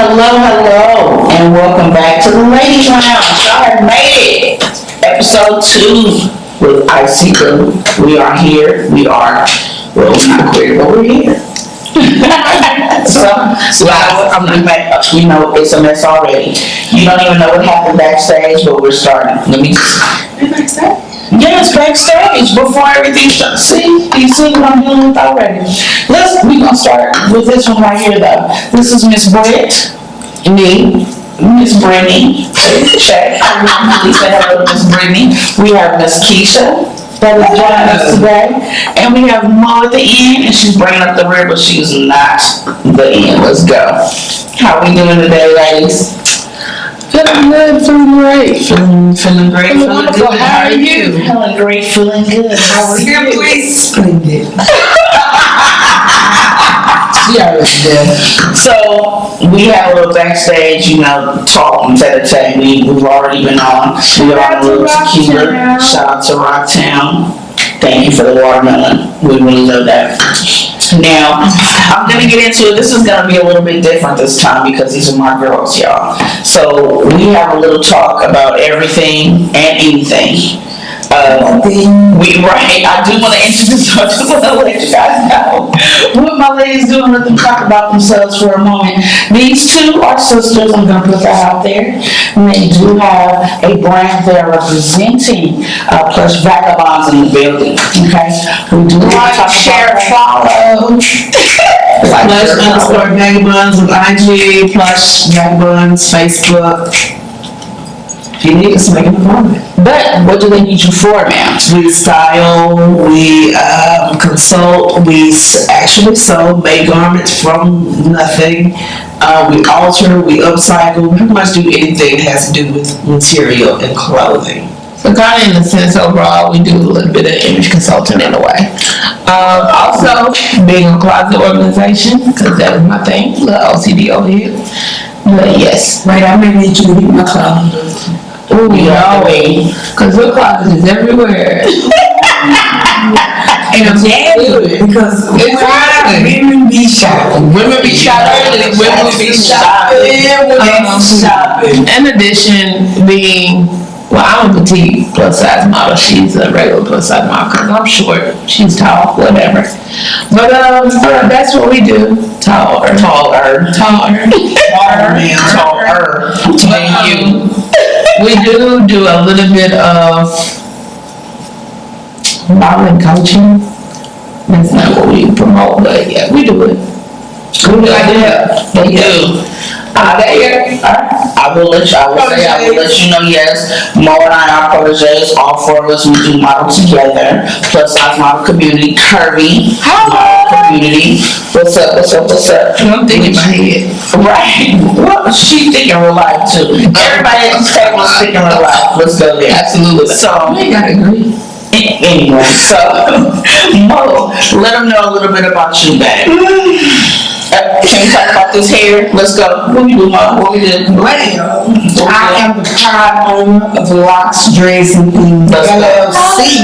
Hello, and welcome back to the Ladies Lounge. Y'all have made it. Episode 2 with Icy Blue. We are here. Well, not queer, but we're here. We know it's a mess already. You don't even know what happened backstage, but we're starting. Yes, backstage before everything starts. See, you see what I'm dealing with already. We gonna start with this one right here though. This is Miss Brett, me, Miss Brittany. Check. Please say hello to Miss Brittany. We have Miss Keisha that is joining us today, and we have Mo at the end, and she's bringing up the rear, but she's not the end. Let's go. How we doing today, ladies? Feeling good, feeling great. Feeling great, feeling wonderful. good. How are you? Feeling great, feeling good. How are you? Simply splendid. So we have a little backstage, talk and tete-a-tete. We've already been on. We are on a little tequila. Shout out to Rocktown. Thank you for the watermelon. We really love that. Now, I'm going to get into it. This is going to be a little bit different this time because these are my girls, y'all. So we have a little talk about everything and anything. I do want to introduce. I just want to let you guys know what my ladies do and let them talk about themselves for a moment. These two are sisters. I'm going to put that out there. And they do have a brand they're representing, plus vagabonds in the building. Okay, we do like, share, follow. Plush underscore vagabonds on IG, plush vagabonds, Facebook. If you need us, make an appointment. But what do they need you for, ma'am? We style, we consult, we actually sew, make garments from nothing. We alter, we upcycle, we pretty much do anything that has to do with material and clothing. So kind of in the sense overall, we do a little bit of image consulting in a way. Also, being a closet organization, because that was my thing, the OCD over here. But yes. Right, I may need you to get my closet. Oh, no, because your closet is everywhere. And I'm good because women be shopping. Women be shopping. In addition, being, I'm a petite plus size model. She's a regular plus size model because I'm short. She's tall, whatever. But that's what we do. Taller. We do a little bit of modeling coaching. That's not what we promote, but yeah, we do it. We do like that. They do. I will let you know, yes, Mo and I are proteges. All four of us, we do model together. Plus size model community, curvy community. What's up? I'm thinking my head. Right. Well, she's thinking real life too. Everybody at this table is thinking real life. Let's go there. Absolutely. So, we gotta agree. Anyway, so Mo, let them know a little bit about you, babe. Can we talk about this hair? Let's go. What we do, Mo? What we do? Well, I am the proud owner of Locks Dressing LLC,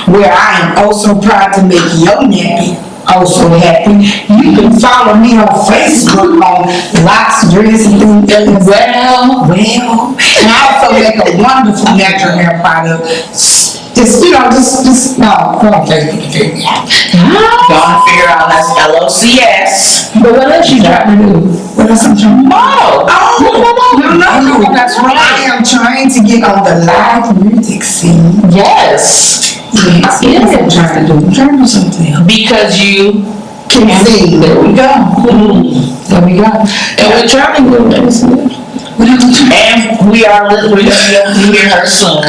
where I am also proud to make your nappy also happy. You can follow me on Facebook on Locks Dressing LLC. Well, and I also make a wonderful natural hair product. Just no, don't figure out that's LOCS. But what else you trying to do? What else I'm trying to do? Model. No, that's right. I am trying to get on the live music scene. Yes. Yes, I'm trying to do something. Because you can sing. There we go. And we're trying to do medicine. And we're going to be able to hear her soon.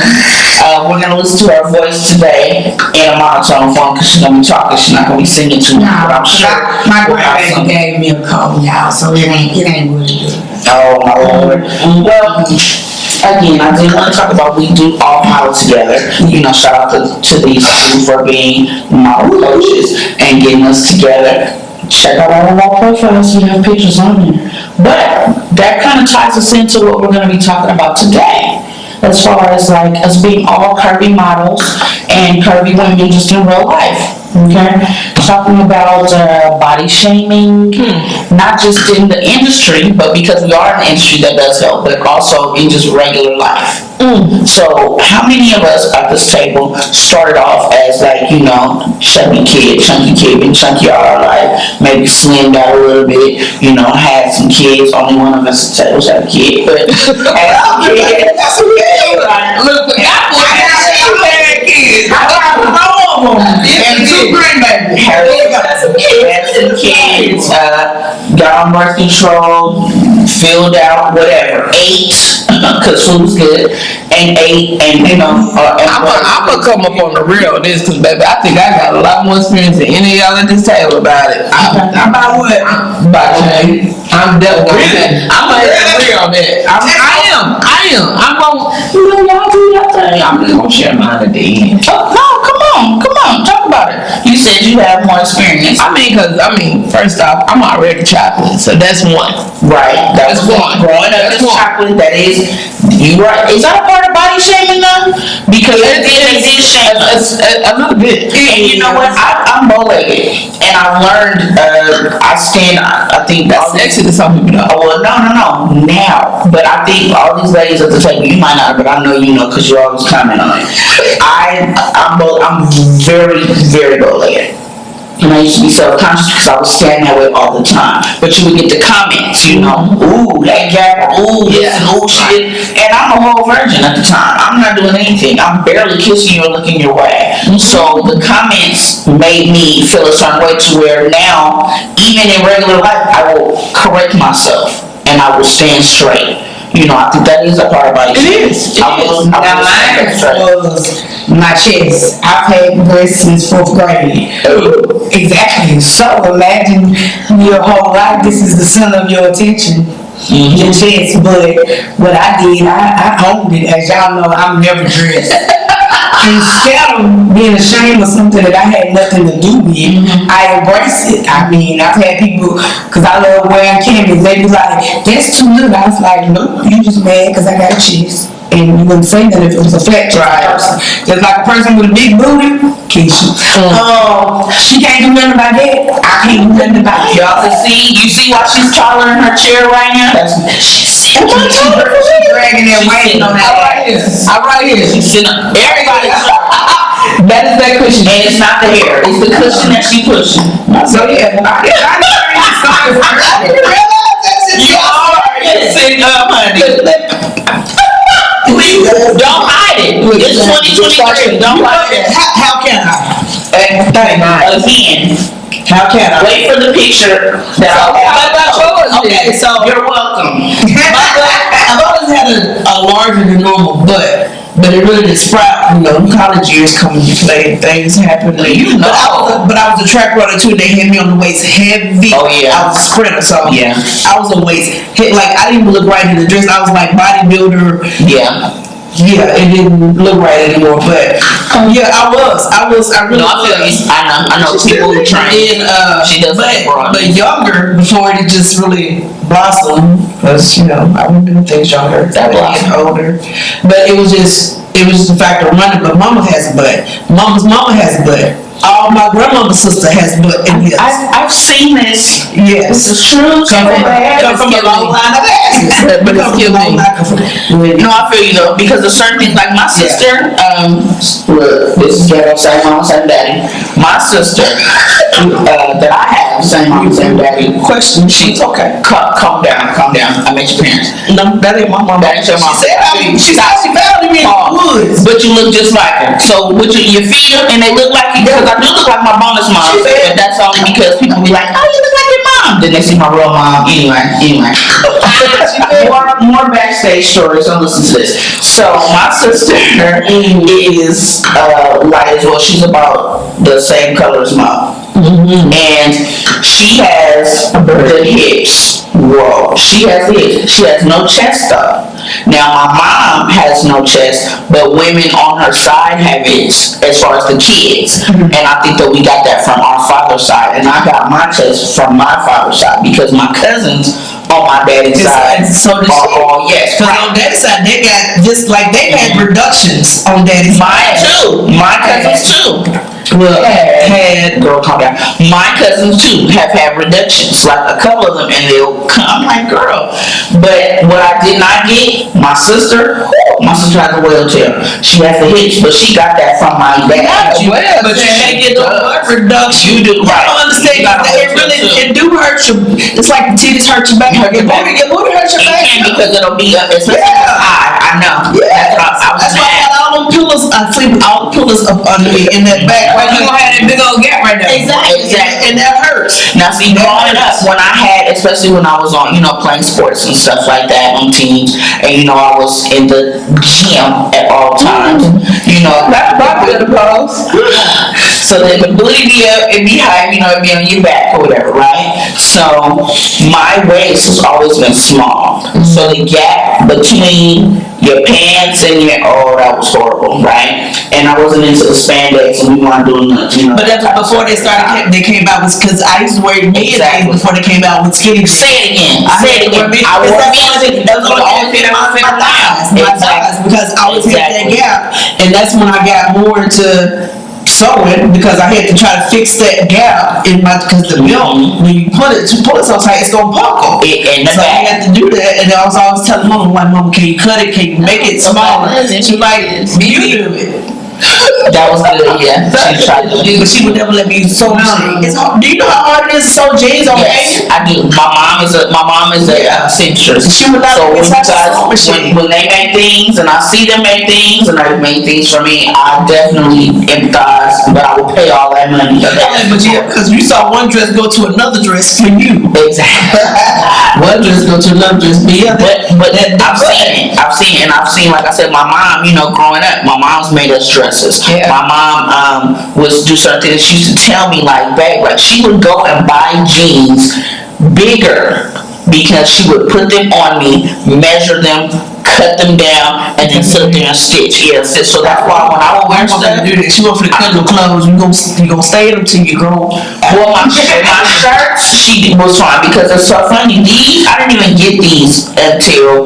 We're going to listen to her voice today in a monotone form because she's going to be talking. She's not going to be singing too much, but I'm sure. My grandbaby gave me a cold, y'all, so it ain't really good. Oh, my Lord. Well, again, I do want to talk about we do all model together. Shout out to these two for being model coaches and getting us together. Check out all of our profiles. We have pictures on there. But that kind of ties us into what we're going to be talking about today. As far as like us being all curvy models and curvy women just in real life. Okay, talking about body shaming, not just in the industry, but because we are in the industry that does help, but also in just regular life. So, how many of us at this table started off as like, chunky kid, been chunky all our life, maybe slimmed out a little bit, had some kids, only one of us at the table had a kid, but had some kids. That's okay. Look, I had kids. And 2 grandbabies. Had some kids, got on birth control, filled out, whatever, ate, cause food was good, and ate, and I'm gonna come up on the real on this, cause baby, I think I got a lot more experience than any of y'all at this table about it. About what? About you. I'm definitely saying. I'm gonna have real on that. I am. I'm gonna, y'all do your thing. I'm just gonna share mine at the end. No, come on, talk about it. You said you have more experience. First off, I'm already chocolate, so that's one. Right, that's one. Growing up as chocolate, that is, you right. Is that a part of body shaming though? Because it is a little bit. And you know what? I'm bow-legged, and I learned. I think That's sexy to some people though. Oh, well, no, now. But I think all these ladies at the table, you might not, but I know you know because you always comment on it. I'm very, very bow-legged. And I used to be self-conscious because I was standing that way all the time. But you would get the comments, ooh, that gap, ooh, this, and ooh, shit. And I'm a whole virgin at the time. I'm not doing anything. I'm barely kissing you or looking your way. So the comments made me feel a certain way to where now, even in regular life, I will correct myself and I will stand straight. I think that is a part of body shaming. It is. Now mine was my chest. I've had breasts since 4th grade. Ooh. Exactly. So imagine your whole life, this is the center of your attention. Your chest. But what I did, I owned it. As y'all know, I'm never dressed. Instead of being ashamed of something that I had nothing to do with, I embrace it. I've had people, because I love wearing camis, they be like, that's too little. I was like, nope, you just mad because I got a chest. And you wouldn't say that if it was a flat person. Just like a person with a big booty, Keisha. She can't do nothing about that. I can't do nothing about it. Y'all can see, you see why she's taller in her chair right now? She's dragging that weight on that. I'm right here. She's sitting up. Everybody. That is that cushion. And it's not the hair. It's the cushion that she pushing. So yeah, I didn't realize that's You are sitting up, honey. Please, don't hide it. It's 2023. Don't hide it. How can I? Again. How can I? Wait for the picture that I'll have. Okay, so You're welcome. I've always had a larger than normal butt, but it really did sprout. College years come into play, things happen. But I was a track runner too. They had me on the weights heavy. Oh yeah. I was a sprinter, so yeah. I was on weights. Like I didn't even look right in the dress. I was like bodybuilder. Yeah. Yeah, it didn't look right anymore, but yeah, I really was. I know people who train. She does but younger before it just really blossomed, because I wouldn't do things younger. That was older, but it was just the fact of running. But Mama has a butt. Mama's mama has a butt. All my grandmama's sister has butt and hips. I've seen this. Yes, this is true. Come from a long line of asses. But it's killing me. No, I feel you though, because of certain things, like my sister, look, this is ghetto, same mom, same daddy. My sister, that I have, same mom, same daddy. Question, she's okay. Calm down. I met your parents. No, that ain't my mom. That ain't your mom. She said she found me in the woods. But you look just like her. So with your feet up and they look like you, because I do look like my bonus mom. But that's only because people be like, oh, you look like your mom. Then they see my real mom. Anyway. more backstage stories. Don't listen to this. So my sister is light as well. She's about the same color as mom. And she has the hips. Whoa. She has the hips. She has no chest up. Now my mom has no chest, but women on her side have it as far as the kids. And I think that we got that from our father's side, and I got my chest from my father's side because my cousins on my daddy's side So does are she. all yes. Cause on daddy's side, they got just like they had reductions on daddy's Mine side. too. My cousins too. Well, had girl calm down. My cousins too have had reductions, like a couple of them, and they'll come. I'm like, girl. But what I did not get, my sister has a wheelchair. She has the hips, but she got that from my dad. But you can't get no butt reduction. You do. I don't understand. It do hurt you. It's like the titties hurt your back. Your booty hurts your It back. can because it'll be up. It's high. I know. Yeah. That's That's why I got all them pillows. I sleep with all the pillows up under me in that back. Well, you gonna have that big old gap right there. Exactly. And that hurts. Now, see, growing up, when I had, especially when I was on, playing sports and stuff like that on teams, and I was in the gym at all times, That's probably the pose. so then the booty be up, it be high, it be on your back or whatever, right? So my waist has always been small. So the gap between your pants and that was horrible, right? And I wasn't into the spandex, and we weren't doing nothing, But that's before they came out with, because I used to wear mid Exactly. before they came out with skinny. Say it again. I wore That that's the only thing that fit my thighs, because I always had that gap, and that's when I got more into sewing, because I had to try to fix that gap in my, because the milk, when you pull it so tight, it's gonna buckle. In the So I back. had to do that, and I was always telling Mama, like, Mama, can you cut it? Can you make it smaller? She's like, you do it. That was good, yeah. She tried to do. But she would never let me sew jeans. It's hard. Do you know how hard it is to sew jeans on Yes, I do. My mom is a seamstress. She would not So let me when touch the sewing machine. when they make things and I see them make things and they make things for me, I definitely empathize, but I will pay all that money. But yeah, because you saw one dress go to another dress for you. Exactly. One dress go to another dress. But yeah, But I've seen, like I said, my mom, growing up, my mom's made us dresses. Yeah. My mom was do certain things. She used to tell me, like, babe, like she would go and buy jeans bigger because she would put them on me, measure them, cut them down, and then sit there and stitch. Yeah, so that's why when I would wear stuff, do that. She went for the cut clothes. You gonna stay them till you grow. well, my shirts, she was fine because it's so funny. These, I didn't even get these until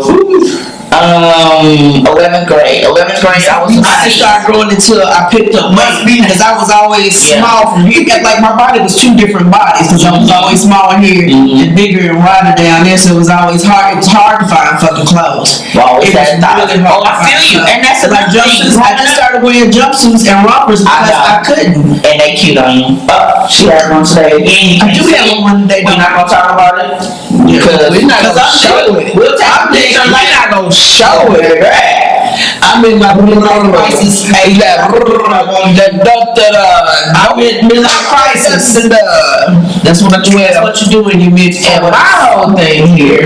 11th grade. 11th grade, I was I didn't start growing until I picked up weight, because I was always small from here. Like my body was two different bodies, because I was always small here and bigger and wider down there. So it was always hard. It was hard to find fucking clothes. Well, It was really hard. I feel you, and that's Like another jumpsuits, thing. I just started wearing jumpsuits and rompers because I couldn't. And they cute on you. She has one today again. I do have one today. We're not gonna talk about it because We're not gonna show it. We'll take a picture We're later. not gonna show it. I'm in my midlife crisis. I'm in midlife crisis. That's what I do. That's what you do when you mid. And my whole thing here,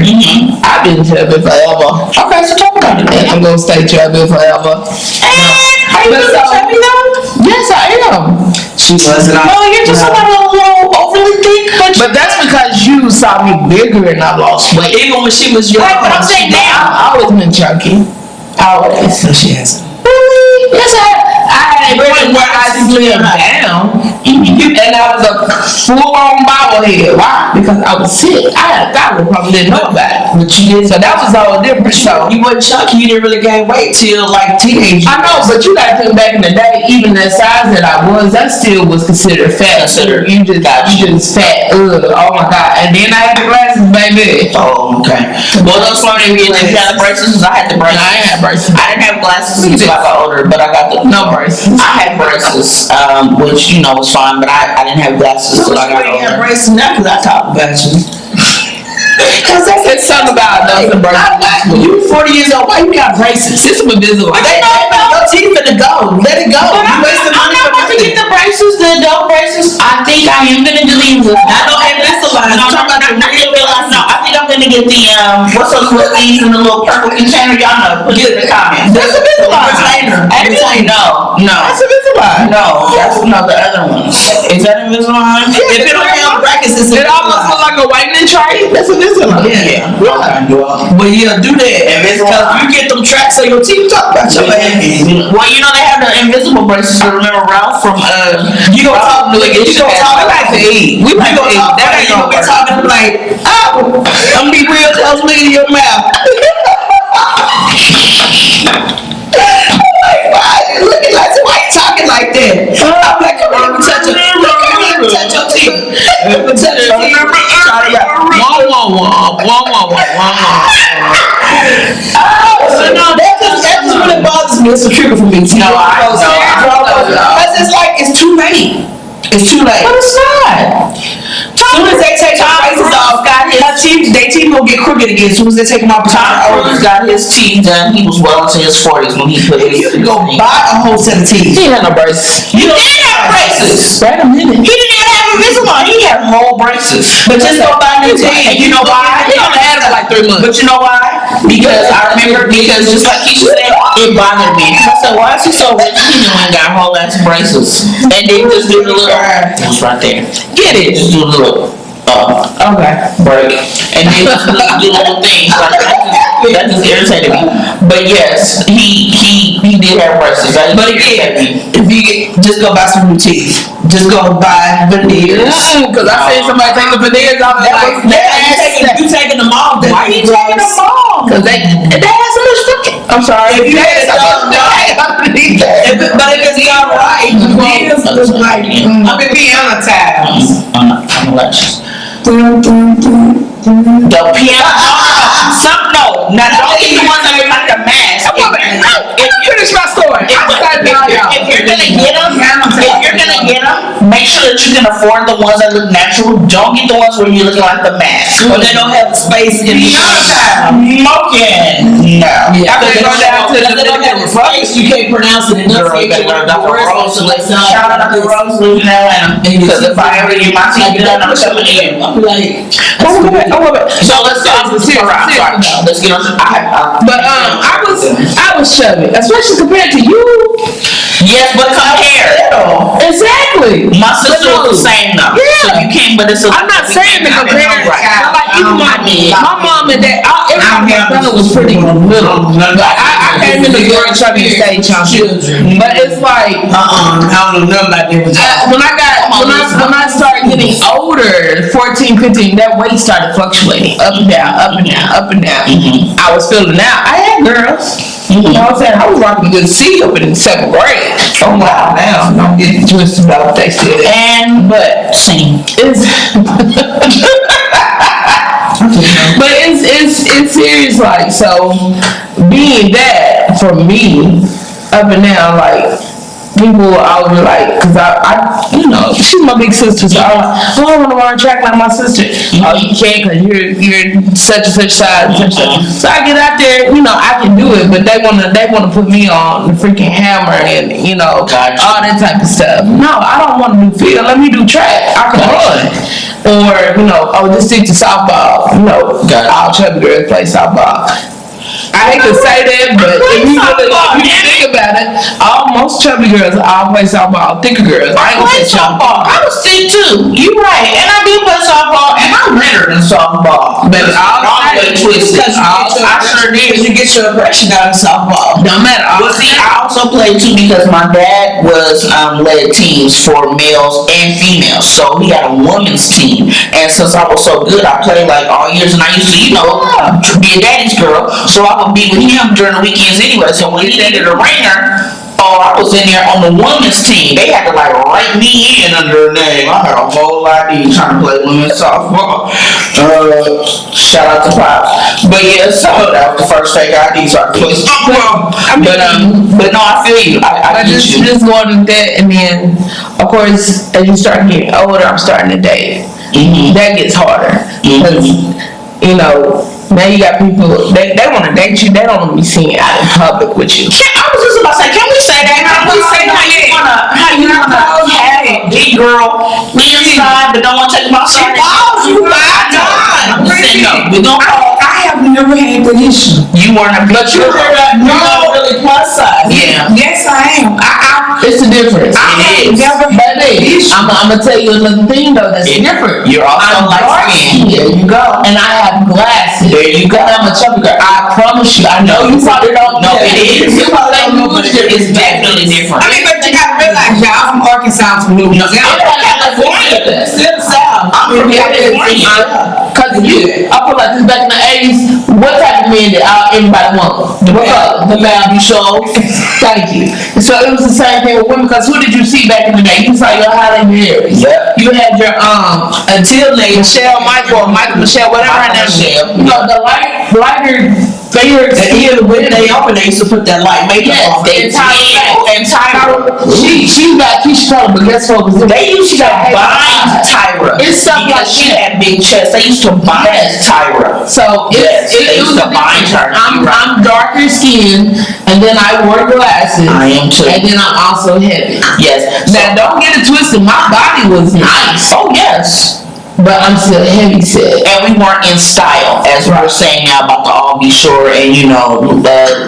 I've been chubby forever. Okay, so talk about it. I'm gonna stay chubby forever. Are you But really so- chubby though? Yes, I am. She wasn't. No, you're just a little overly thick, But that's because you saw me bigger and I lost weight. Even when she was young. Right, but I'm saying now. I've always been chunky. Always. No, she hasn't. Yes, I had a point where I slimmed down, and I was a full-on bobblehead. Why? Because I was sick. I probably didn't know about it. But you did. So that was all different. So You wasn't chunky. You didn't really gain weight till like teenage. I know, but you gotta think back in the day, even the size that I was, that still was considered fat. You just fat. Ugh, oh my God. And then I had the glasses, baby. Oh, okay. Well, those funny we didn't have the braces. I had the braces. No, I ain't had braces. I didn't have glasses until I got older, but I got the No braces. I had braces, which was fine, but I didn't have glasses until I got You have older. braces now because I talk about you. Cause it's something about nothing braces. You 40 years old. Why you got braces? It's Invisalign. Your teeth finna go. Let it go. But You wasting I'm money not for about to nothing. get the braces, the adult braces. I think I am gonna do the Invisalign. I know Invisalign. No, I'm talking about the real Invisalign. No, I think I'm gonna get the what's those little things in the little purple container? Y'all know. Put it in the comments. That's Invisalign. Actually, no. That's Invisalign. No, that's the other one. Is that Invisalign? If it don't have brackets, it's It almost look like a whitening tray. think that's Invisalign. Yeah. Well, But yeah, do that. Because you get them tracks on your teeth, talk about your ass. well, you know they have the invisible braces. Remember Ralph from You gonna talk like We like to eat. We like to eat. That ain't gonna work. talking like, oh, I'm gonna be real close, look in your mouth. Like, why you talking like that? I'm like, come on, let me touch your teeth. Let me touch your teeth. So no, that just really bothers me. It's a trigger for me. No, I know. Because it's like, it's too late. It's too late. But it's not. As soon as they take their braces off, their teeth will get crooked again. As soon as they take them off, Tom Cruise got his teeth done. He was well into his 40s when he put his. you can go buy a whole set of teeth. He had no braces. You didn't have braces. Wait a minute. He didn't even have Invisalign. He had whole braces. But just go buy new teeth. And you know why? He only had it for like 3 months. But you know why? Because I remember, because just like Keisha said, it bothered me. I said, why is he so rich? He ain't got whole ass braces. And they just do the little, it was right there. Get it. Just do the little, Okay. break. And then just do little things. Like, that just irritated me. But yes, he did have braces. But again, if you just go buy some new teeth. Just go buy veneers. Because I seen somebody take the veneers off. You taking them off. Why are you taking them off? Because they have so much fucking. I'm sorry. If you had it done right. But if it's done right, veneers look like, I mean, piano-tized. I'm lashes. The piano. No, don't get the ones that look like a mask. Finish my story. If you're gonna get them, make sure that you can afford the ones that look natural. Don't get the ones where you're looking like the mask. Or they don't have space in the Smoking. No. After they go down to the don't have space, you can't pronounce it enough. Shout out to Rose living in Atlanta. Because if I ever get my teeth done, I'm coming in. Like, So let's get on. Let's get on. But I was chubby, especially compared to you. Yes, but compare. Exactly. My sister was the same though. Yeah. So you can't. But it's. I'm not saying to compare. Like even my mom and dad. Everybody my brother was pretty little. I came in the world trying to stay children. But it's like I don't know nothing about them. when I started getting older, 14, 15, that weight started fluctuating up and down, up and down, up and down. Mm-hmm. I was feeling it out. I had girls. You know what I'm saying? I was rocking a good C up in 7th grade. Oh wow, now don't get twisted about what they said. But Same. it's but it's serious, like, so being that for me up and down, like people always like, because I you know, she's my big sister, so I'm like, oh, I want to run track like my sister. Oh, you can't because you're such and such size and such. So I get out there, you know, I can do it, but they wanna put me on the freaking hammer and, you know, Gotcha. all that type of stuff. No, I don't want to do field. Let me do track. I can run. Or, you know, oh, just stick to softball. You know, Gotcha. all chubby girls play softball. I hate to say that, but if you think about it, most chubby girls all play softball. Thicker girls, I ain't gonna play say chubby. softball. I was thick too. You right, and I do play softball, and I'm better than softball. But all way twisted. I sure did. You get your aggression out of softball. Don't matter. Well, see, I also played too because my dad was led teams for males and females, so he had a women's team. And since I was so good, I played like all years, and I used to, you know, be a daddy's girl, so I would be with him during the weekends anyway. So when he needed a ringer, I was in there on the women's team. They had to like write me in under a name. I had a whole ID trying to play women's softball. Shout out to Pops. But yeah, so that was the first fake ID, so I could play softball. But no, I feel you. I get you. Just going to that, and then of course as you start getting older, I'm starting to date. Mm-hmm. That gets harder because you know. Now you got people, they want to date you, they don't want to be seen out in public with you. I was just about to say, can we say that? Can we say how you wanna have a big girl inside but don't want to take them outside? I'm just saying, no, we don't. I have never had that issue. You weren't a big girl. No, really plus size. Yeah. Yes, I am. It's a difference. I have never had that issue. I'm gonna tell you another thing though that's different. You're also light skinned. You go. And I have glasses. There you go. I'm a chubby girl. I promise you. I know you probably don't No, know. it is. You probably don't know, but It's definitely different. I mean, but you gotta realize, y'all from Arkansas, from New York. I'm from California. Still South. I'm from California. Cause I feel like this back in the 80s, what type of men did everybody want? The man you show. Thank you. So it was the same thing with women, cause who did you see back in the day? You saw your Halle Berry. Yeah. You had your until they Michelle Michael Michelle, whatever her name is. Michelle. You know, the lighter favorite skin When they opened, they used to put that light makeup on. and Tyra. She got Keisha Taylor, but guess what? They used to bind Tyra. It's something because like she that. had big chest. They used to bind Tyra. So Yes, they it used was to bind her. I'm darker skinned, and then I wear glasses. I am too. And then I'm also heavy. Yes. Now don't get it twisted. My body was nice, Oh yes. but I'm still heavy set. And we weren't in style, as we're saying now about the all be sure and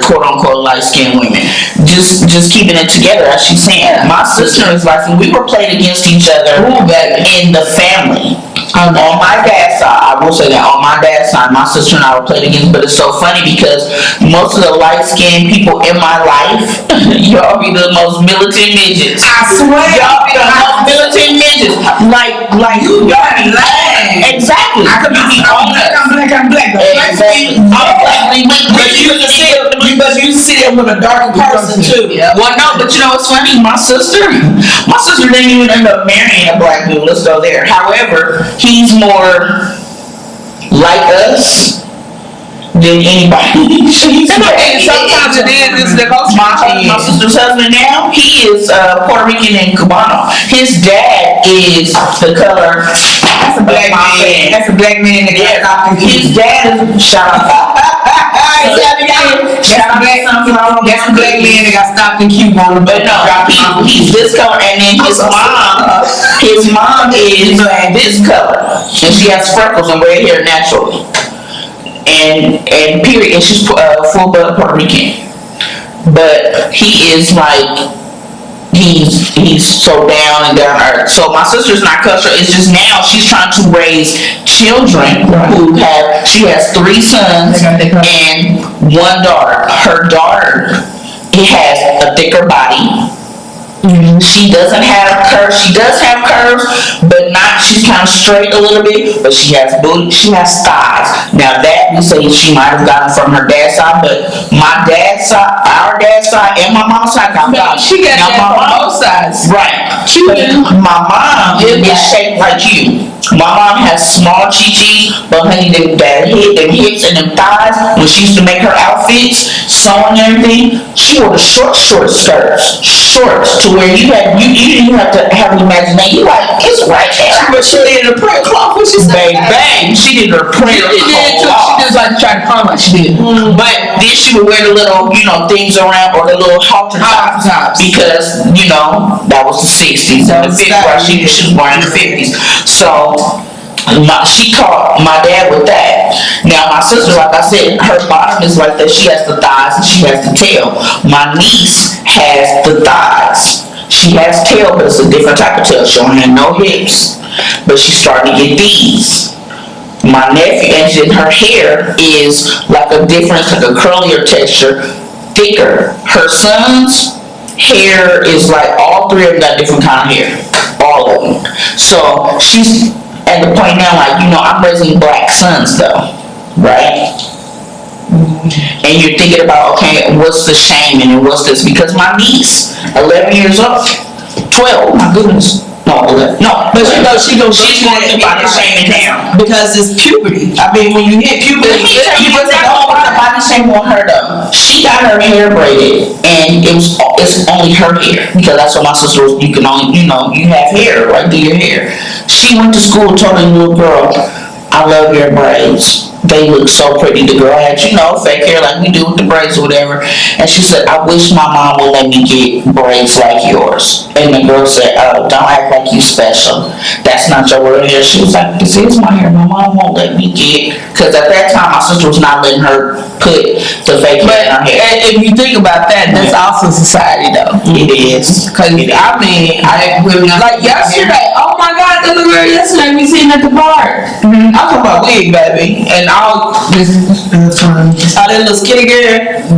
quote unquote light skinned women. Just keeping it together, as she's saying. My sister is like, and we were played against each other in the family. On my dad's side, I will say that on my dad's side, my sister and I were played against. But it's so funny because most of the light skinned people in my life, y'all be the most militant midgets. I swear. Y'all be the most militant midgets. Like y'all be lying. Exactly. I could be honest. I'm black. Exactly. I'm black. But you see it with a dark person too. Yeah. Well, no, but you know what's funny? My sister didn't even end up marrying a black dude. Let's go there. However, he's more like us than anybody. And sometimes it is the culture. My sister's husband now, he is Puerto Rican and Cubano. His dad is the color. That's a black man. That's a black man that got stopped. His dad is shout out. That's a black man that got stopped in Cuba. But no, he's this color, and then his mom is this color, and she has freckles and red hair naturally, and period, and she's full blood Puerto Rican. But he is like. He's so down and down to earth. So my sister's not cultural. It's just now she's trying to raise children she has 3 sons and 1 daughter. Her daughter has a thicker body. She doesn't have curves. She does have curves, but she's kind of straight a little bit, but she has booty, she has thighs. Now that we say she might have gotten from her dad's side, but my dad's side, our dad's side, and my mom's side got thighs. She got that from both sides. Right. My mom is shaped like you. My mom has small chi-chis, but honey, them hips and them thighs, when she used to make her outfits, sewing and everything, she wore the short skirts. Shorts, to where you didn't have to have an imagination. You like, it's right there. But she did a prayer cloth. What she said? Bang. She did her prayer cloth. She just like tried to call like she did. But then she would wear the little, things around, or the little halter tops. Because, that was the 60s and the 50s, right? She was born in the 50s. So, she taught my dad with that. Now my sister, like I said, her bottom is like that. She has the thighs and she has the tail. My niece has the thighs. She has tail, but it's a different type of tail. She don't have no hips, but she's starting to get these. My nephew, and her hair is like a curlier texture, thicker. Her son's hair is like, all 3 of them got different kind of hair. All of them. So she's at the point now, like, I'm raising black sons though, right? And you're thinking about, okay, what's the shame and what's this? Because my niece, 11 years old, 12, my goodness. No, 11, no. But she's going to body shaming down. Because it's puberty. I mean, when you hit puberty, you don't want to body shame on her though. She got her hair braided, and it's only her hair, because that's what my sister was. You can only, you have hair right through your hair. She went to school, told a little girl, I love your braids. they look so pretty. The girl had, fake hair like we do with the braids or whatever. And she said, I wish my mom would let me get braids like yours. And the girl said, oh, don't act like you special. That's not your real hair. She was like, this is my hair. My mom won't let me get, because at that time my sister was not letting her put the fake hair in her hair. And if you think about that, that's also society though. It is. Cause like yesterday, oh my God, the little girl yesterday we seen at the park. I'm talking about wig, baby, and all this. All that little skinny girl.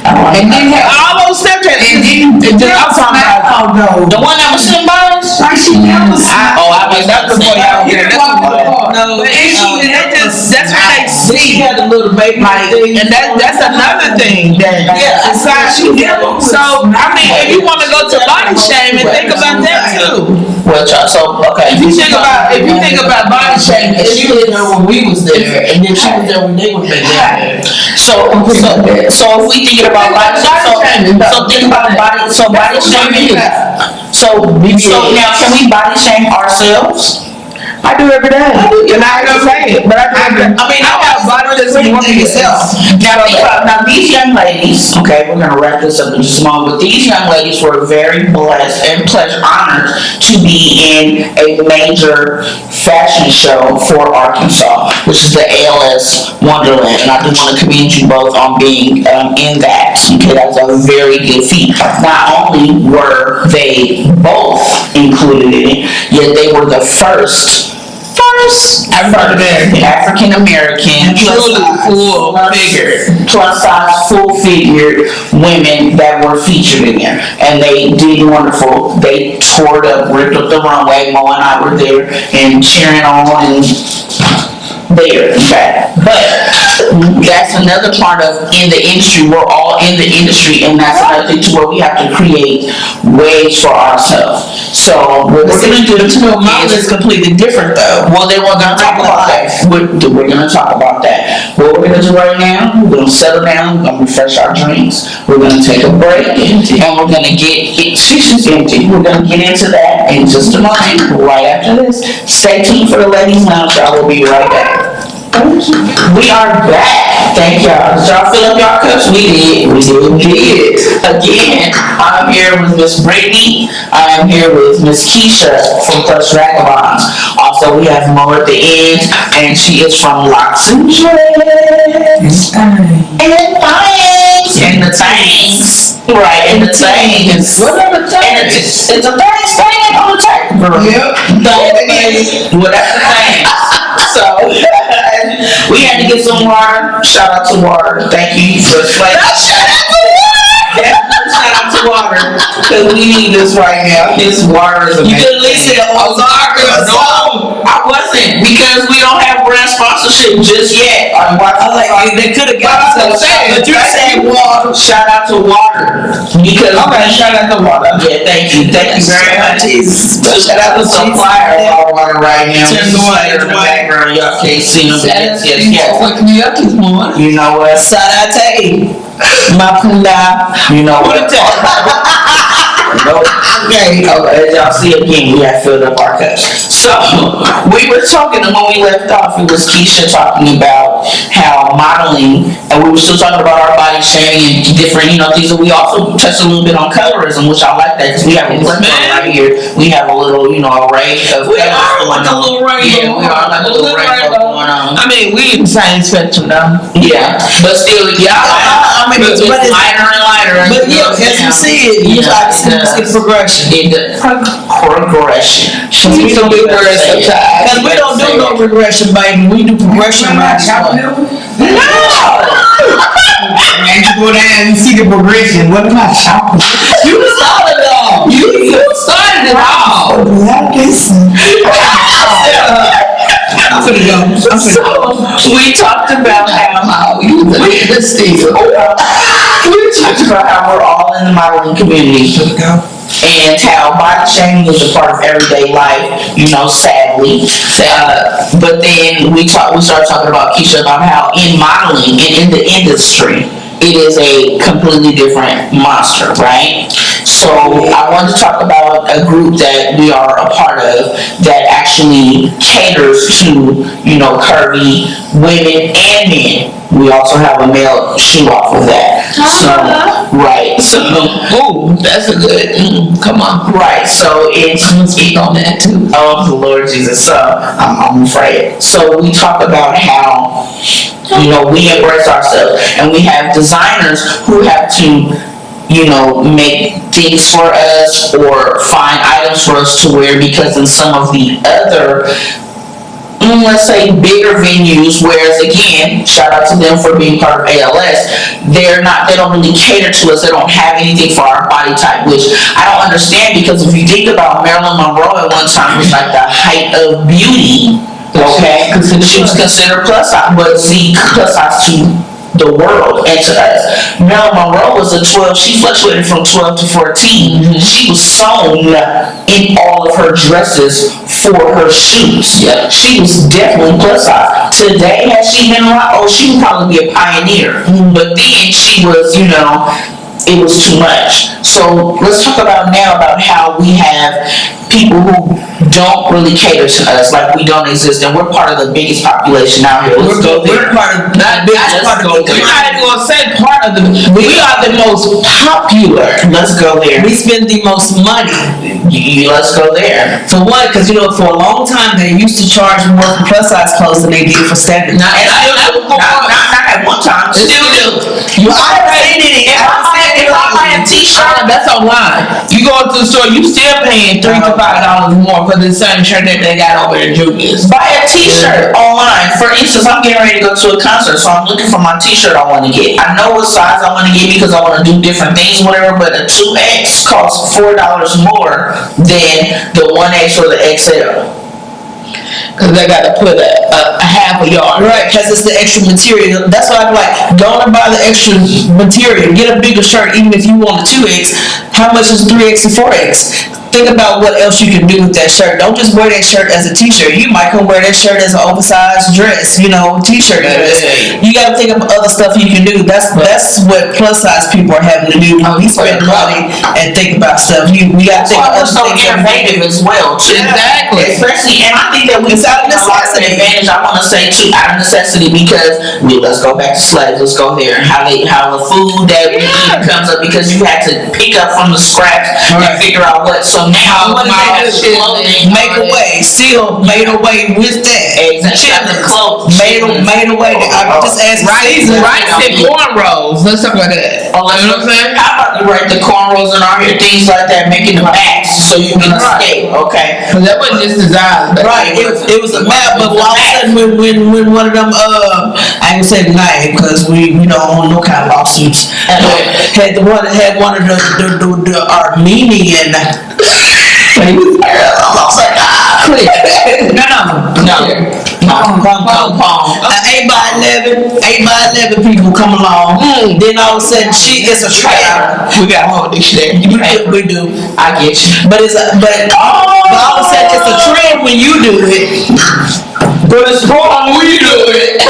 And then all those Snapchat. And then I'm talking about the one that was sitting by us. Like she never I was that's the point out here. No, that's what they see. She had a little baby, and that's another thing that society. So I mean, if you want to go to body shaming, think about that too. Well, so okay. If you think about body shaming, she was there when we was there, and then she was there when they were there. So if we thinking about body shaming, so think about body shaming. So now can we body shame ourselves? I do every day. You're not gonna say it, but I do every day. I mean, I got body for yourself. Now think about these young ladies. Okay, we're gonna wrap this up in just a moment. But these young ladies were very blessed and honored to be in a major fashion show for Arkansas, which is the ALS Wonderland, and I do want to commend you both on being in that. Okay, that's a very good feat. Not only were they both included in it, yet they were the first African American plus size full figured women that were featured in there, and they did wonderful. They tore it up, ripped up the runway. Mo and I were there and cheering on and there, in fact. But that's another part of in the industry. We're all in the industry, and that's another thing to where we have to create ways for ourselves. So what we're gonna do is completely different though. Well, then we're gonna talk about that. We're gonna talk about that. What we're gonna do right now, we're gonna settle down, we're gonna refresh our drinks, we're gonna take a break, and we're gonna she's empty. We're gonna get into that in just a moment, right after this. Stay tuned for the Ladies Lounge, y'all. Will be right back. We are back. Thank y'all. Did y'all fill up y'all cups? We did. Again, I'm here with Miss Brittany. I am here with Miss Keisha from Crush Vagabonds. Also, we have Mo at the end, and she is from Locks and Dreads. And the Tanks. Right, and the Tanks. What are the Tanks? It's a thing staying on the tank. Yep. Well, that's the thing. So, we had to get some water. Shout out to water. Thank you for explaining. Shout out to water, because we need this right now. This water is amazing. You could at least say Ozark. No, I wasn't, because we don't have brand sponsorship just yet. They could have got us. But you're saying water. Shout out to water. Because shout out to water. Yeah, thank you very much. Shout out to Supplier water right now. Turn the water in the background. Y'all can't see them. Yes. You know what? Sarate. Mapunda. You know what? Okay, as y'all see again, we have filled up our cups. So, we were talking, and when we left off, it was Keisha talking about how modeling, and we were still talking about our body shaming and different, things, and we also touched a little bit on colorism, which I like that, because we have a plethora right here. We have a little, array of colors. We are like a little rainbow. Yeah, we are like a little rainbow going on. I mean, we in the same spectrum now. Yeah, but still, it's lighter and lighter. But yeah, as you see it, you like to see progression. Progression. We don't do words sometimes. Because we don't do no regression, baby. We do progression right now. No! Man, you go down and see the progression. What am I shopping? You started it all. You started it all. I'm gonna go. So, we talked about how we talked about how we're all in the modeling community. And how body shaming is a part of everyday life, sadly. But then we started talking about, Keisha, about how in modeling and in the industry, it is a completely different monster, right? So I want to talk about a group that we are a part of that actually caters to, curvy women and men. We also have a male shoe off of that. So, right. So, Ooh, that's a good. Come on. right. So I'm gonna speak on that too. oh Lord Jesus. So I'm afraid. So we talk about how, we embrace ourselves, and we have designers who have to, make things for us or find items for us to wear, because in some of the other, let's say, bigger venues, whereas again, shout out to them for being part of ALS, they don't really cater to us. They don't have anything for our body type, which I don't understand, because if you think about Marilyn Monroe at one time was like the height of beauty. Okay, she was considered plus size, but see, plus size to the world and to us. Marilyn Monroe was a 12. She fluctuated from 12 to 14. She was sewn in all of her dresses for her shoes. Yep. She was definitely plus size. Today, has she been around? Oh, she would probably be a pioneer. But then she was, it was too much. So let's talk about how we have people who don't really cater to us, like we don't exist, and we're part of the biggest population out here. Let's go there. We're part of the biggest part of the. We're not even gonna say part of the. We are the most popular. Let's go there. We spend the most money. Let's go there. For what? Because for a long time they used to charge more for plus size clothes than they did for standard. Not at one time. Still do. I paid it. If I buy a t-shirt, that's online. You go to the store, you still paying $3 to $5 more for the same shirt that they got over at Julius. Buy a t-shirt online. For instance, I'm getting ready to go to a concert, so I'm looking for my t-shirt I want to get. I know what size I want to get because I want to do different things, whatever, but a 2X costs $4 more than the 1X or the XL. Because they got to put a half a yard. Right, because it's the extra material. That's why I'm like, don't buy the extra material. Get a bigger shirt, even if you want a 2X. How much is 3X and 4X? Think about what else you can do with that shirt. Don't just wear that shirt as a t-shirt. You might come wear that shirt as an oversized dress, t-shirt dress. You got to think of other stuff you can do. That's what plus size people are having to do. We spend money and think about stuff. We got to think of other things. Innovative as well, too. Exactly. Especially, and I think that it's out of necessity. Advantage, I want to say too, out of necessity, because let's go back to slaves. Let's go there. How the food that we eat comes up because you had to pick up from the scraps and figure out what. So now what is clothing? Make a way. Still made a way with that. Exactly. The clothes made a way. I just asked. Rice and cornrows. Let's talk about that. Oh, you know what I'm saying? How about you write the cornrows in our hair, things like that, making the backs so you can escape. Okay. Because that wasn't just designed. Right. It was a map, but all of a sudden when one of them I ain't gonna say the name because we don't own no kind of lawsuits. Had one of the Armenian. I was like, No. 8x11 people come along. Then all of a sudden she is a traitor. We got a whole dictionary. We do. I get you. But all of a sudden it's a trend when you do it. But it's wrong when you do it.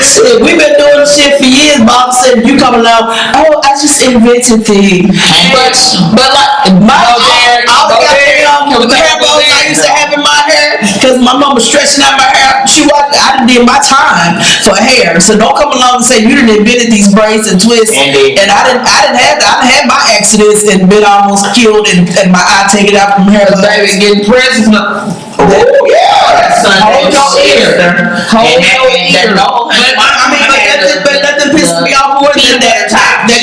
Shit, we've been doing this shit for years, but all of a sudden you come along, I just invented things. But like, all the goddamn hair I used to have in my hair, because my mom was stretching out my hair, I did my time for hair. So don't come along and say you done invented these braids and twists. And I didn't have my accidents and been almost killed and my eye taken out from hair. Baby, getting presents. Oh yeah, that's Hold your ear. But nothing pisses me off more than that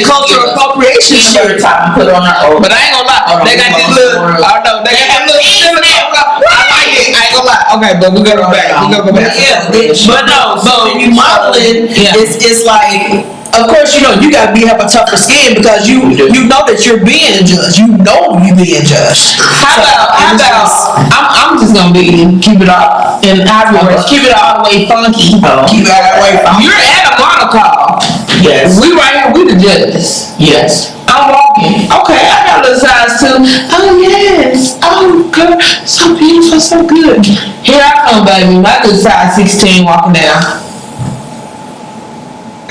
cultural appropriation shit. Put on our But I ain't gonna lie, they got this little. They got little cinnamon. I like it. I ain't gonna lie. Okay, but we gonna go back. Yeah, but no. So when you modeling, it's like. Of course, you gotta have a tougher skin because you know that you're being judged. You know you're being judged. How about I'm just gonna keep it all in Ivy words. Keep it all the way funky. Keep it all the way funky. You're at a monocall. Yes. We right here. We the judges. Yes. I'm walking. Okay, I got a little size too. Oh yes. Oh girl, so beautiful, so good. Here I come, baby. My good size 16 walking down.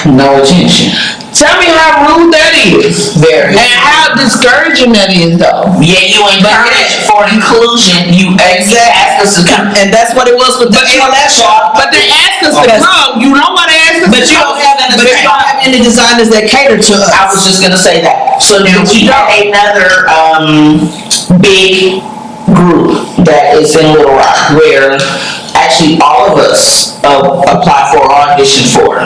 No attention. Tell me how rude that is. Very. And how discouraging that is, though. Yeah, you encourage for inclusion. You ask us to come. And that's what it was with the ALS shop. But they ask us to come. You don't want to ask us But to you come. don't have any designers that cater to us. I was just gonna say that. So now we got another big group that is in Little Rock where actually all of us apply for audition for.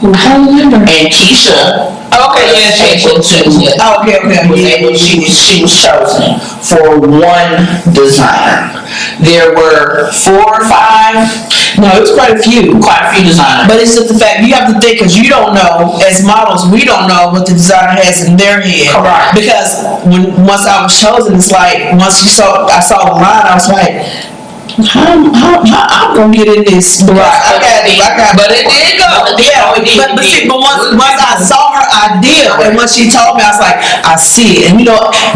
I remember. And Keisha. Okay, yeah, was able to. Oh, okay. Was able. She was chosen for one designer. There were 4 or 5. No, it was quite a few. Quite a few designers. But it's just the fact, you have to think, because you don't know, as models, we don't know what the designer has in their head. Correct. Because once I was chosen, it's like, once I saw the line, I was like, I'm gonna get in this. Right. I got. But it did go. Yeah, but once I saw her idea, and once she told me, I was like, I see it. And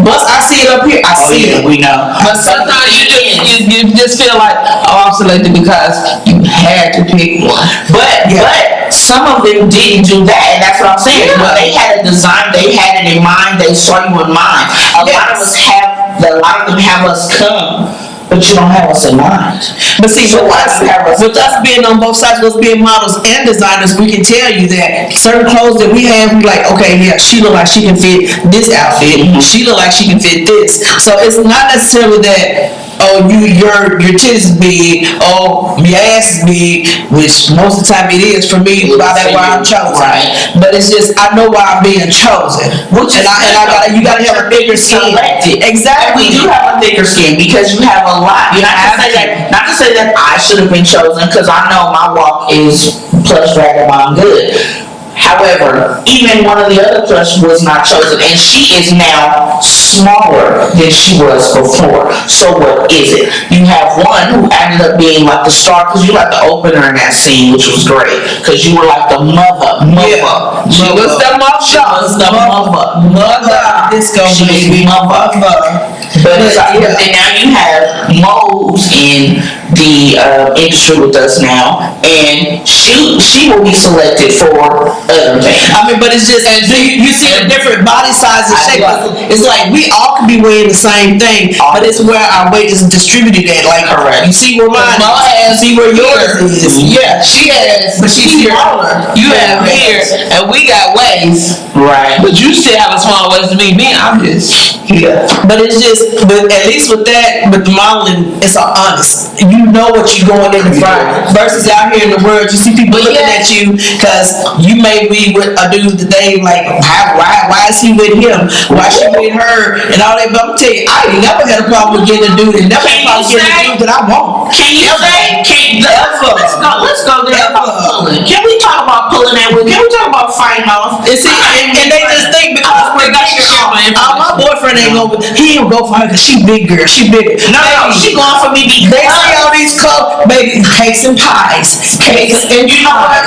once I see it up here, I see it. We know. But sometimes you just feel like, oh, I'm selected because you had to pick one. But some of them didn't do that, and that's what I'm saying. Yeah. When they had a design, they had it in mind, they saw you in mind. A lot of them have us come, but you don't have us in mind. But see, So with us being on both sides, with us being models and designers, we can tell you that certain clothes that we have, we like, okay, yeah, she look like she can fit this outfit. Mm-hmm. She look like she can fit this. So it's not necessarily that, oh, your titties is big, oh, your ass is big, which most of the time it is for me. By that why I'm chosen. Right. But it's just, I know why I'm being chosen. You gotta have a bigger skin. Selected. Exactly. And we do have a thicker skin because you have a lot. Not to say that I should have been chosen, because I know my walk is plush vagabond good. However, even one of the other plush was not chosen, and she is now smaller than she was before. So what is it? You have one who ended up being like the star, because you like the opener in that scene, which was great, because you were like the mother. She was the mother. She was the mother. Disco She was baby. mother. But and now you have Mose in the industry with us now, and she will be selected for other things. I mean, but it's just, you see the different body sizes, shape. It's like we all could be weighing the same thing, but it's where our weight is distributed at. Like, correct. You see where mine is, see where yours is. Yeah, she has. But she's here. smaller. You have here, and we got waist. Right. But you still have a smaller waist than me. I'm just. Yeah. But it's just, but at least with that, with the modeling, it's honest. You know what you're going in the front. Versus out here in the world, you see people looking at you because you may be with a dude that they like, why is he with him? Why is she with her? And all that. But I'm telling you, I ain't never had a problem with getting a dude, and never had a problem getting a dude that I want. Can you say? Let's go there about pulling. Can we talk about pulling that with? Can we talk about fighting off? And see, and they just think because we're my boyfriend ain't gonna, he ain't gonna go for her because she big girl, she big. No, she going for me because they see all these cups, baby, cakes and pies, cakes and you know what?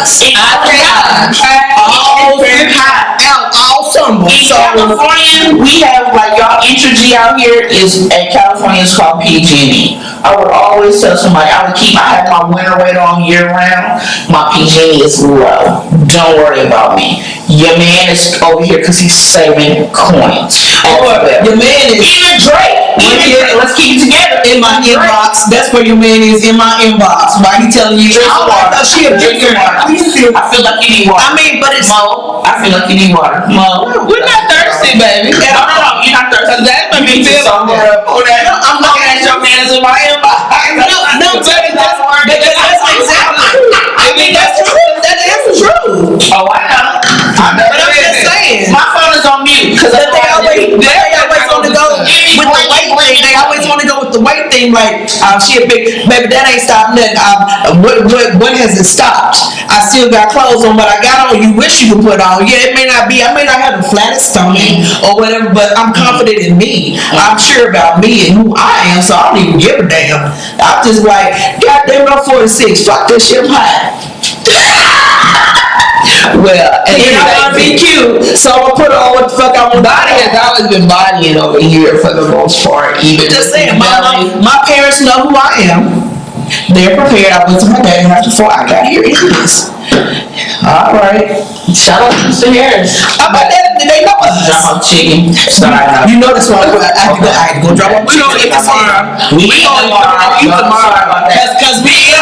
all summer. In California, we have like y'all energy out here is at California is called PG&E. I would always tell somebody I have my winter weight on year round. My PG&E is low. Don't worry about me. Your man is over here because he's saving coins. Your man is even Drake. Let's keep it together. In my inbox. That's where your man is, in my inbox. Why he telling you? She a big girl. I feel like you need water. I mean, but it's Mo. I feel like you need water. Mo. We're not thirsty, baby. No, you're not thirsty. That made me feel like I'm looking at your man in my inbox. No, baby, that's exactly. I mean, that's the truth. That is the truth. Oh, I know. But I'm just saying. My phone is on mute because They always want to go with the weight thing. They always want to go with the weight thing. Like, she a big baby. That ain't stopped nothing. What has it stopped? I still got clothes on, but I got on. You wish you could put on. Yeah, it may not be. I may not have the flattest stomach or whatever, but I'm confident in me. I'm sure about me and who I am, so I don't even give a damn. I'm just like, goddamn, I'm 46. Fuck this shit, I'm hot. well, and And I want to be cute, so I'm gonna put on what the fuck I want. body has always been bodying over here for the most part. Even Just saying, my parents know who I am. They're prepared. I went to my dad's house before I got here. It is. All right. Shout out to Mr. Harris. How about that? Did they know us? Drop off chicken. You know that's why I had to go drop off. We gonna eat tomorrow. We gonna eat tomorrow. Because we eat.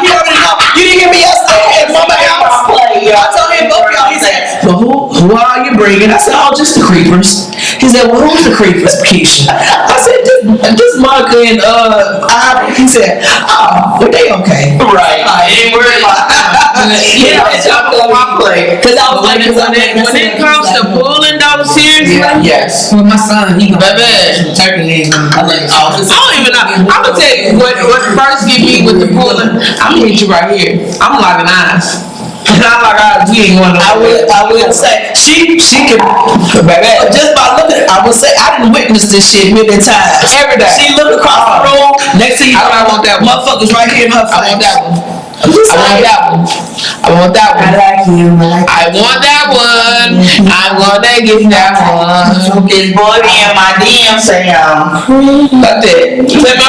You already know. You didn't hear me yesterday at Mama house. I told him both y'all. He said, "Well, who are you bringing?" I said, "Oh, just the creepers." He said, "Well, who's the creepers, Keisha?" I said, "Just Monica and Ivy." He said, "Oh, but they okay." Right. Ain't worried about Yeah, it's up on my plate. Cause I was like, when it comes to pulling those seriously, Yes. Well, my son, he baby, turkey legs. I like, I don't even know. I'm gonna tell you what first get me with the pulling. I'm gonna hit you right here. I'm locking eyes. And I'm like, we ain't going nowhere. I will say she can, baby. Just by looking, I will say I didn't witness this shit many times. Every day. She looked across the room. Next thing you know, I want that one. motherfuckers right here in her face. I want that one. I want that one. like him. I want that one. I'm gonna get that one. This boy be in my DM saying, That's it. Let my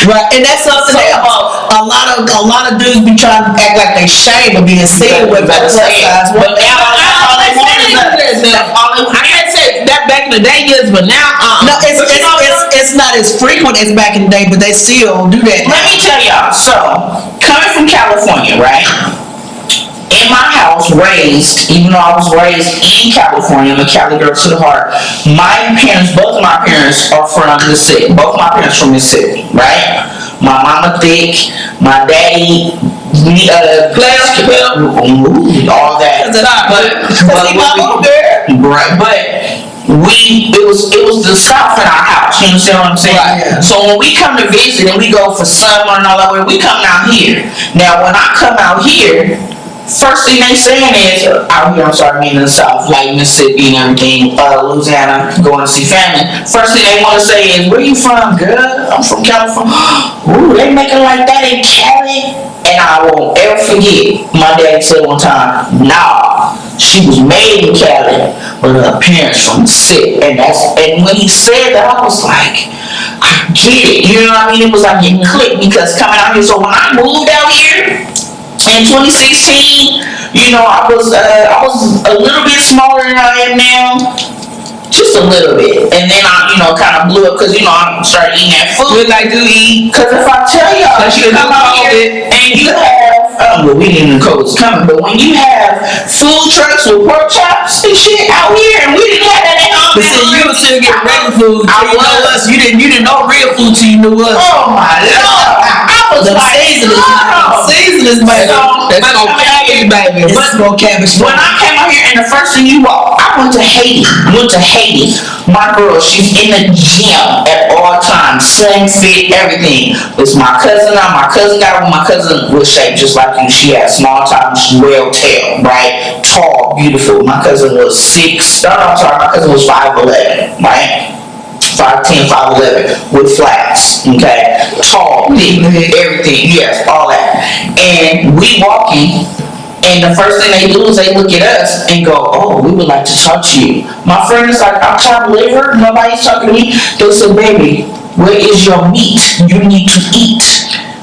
Right, and that's something else. A lot of dudes be trying to act like they shame of being seen with plus size. but now I can't say that back in the day, yes, but now, No, it's not as frequent as back in the day, but they still do that. let me tell y'all, so, coming from California, right? In my house, even though I was raised in California, I'm a Cali girl to the heart, both of my parents are from Mississippi. Both my parents from Mississippi, right? My mama thick, my daddy, all that. It was the South in our house, you understand what I'm saying? Right, yeah. So when we come to visit and we go for summer and all that, we come out here. Now when I come out here, first thing they saying is, out here, I'm sorry, I mean in the South, like Mississippi and everything, Louisiana, going to see family. First thing they want to say is, where you from, girl? I'm from California. Ooh, they make it like that in Cali? And I won't ever forget, my dad said one time, nah, she was made in Cali, but her parents from Mississippi. And when he said that, I was like, I get it, you know what I mean? It was like it clicked because coming out here, so when I moved out here, in 2016, you know, I was a little bit smaller than I am now, just a little bit, and then I, kind of blew up because I started eating that food. like to eat. Because if I tell y'all, you come out here and you have, well, we didn't know COVID was coming, but when you have food trucks with pork chops and shit out here, and we didn't have that at home. But see, you were still getting regular food. Till you know us. You didn't know real food till you knew us. Oh my Lord! I was like, seasonings, baby. That's no cabbage, baby. It's no cabbage. When I came out here and the first thing I went to Haiti. My girl, she's in the gym at all times, slim fit, everything. It's my cousin now. My cousin was shaped just like you. She had small time, well tail, right? Tall, beautiful. My cousin was 5'11", right? 5'10", 5'11", with flats, okay? Tall, thick, everything, yes, all that. And we walking, and the first thing they do is they look at us and go, oh, we would like to talk to you. My friend is like, I'm chopped liver, nobody's talking to me. They said, baby, where is your meat? You need to eat.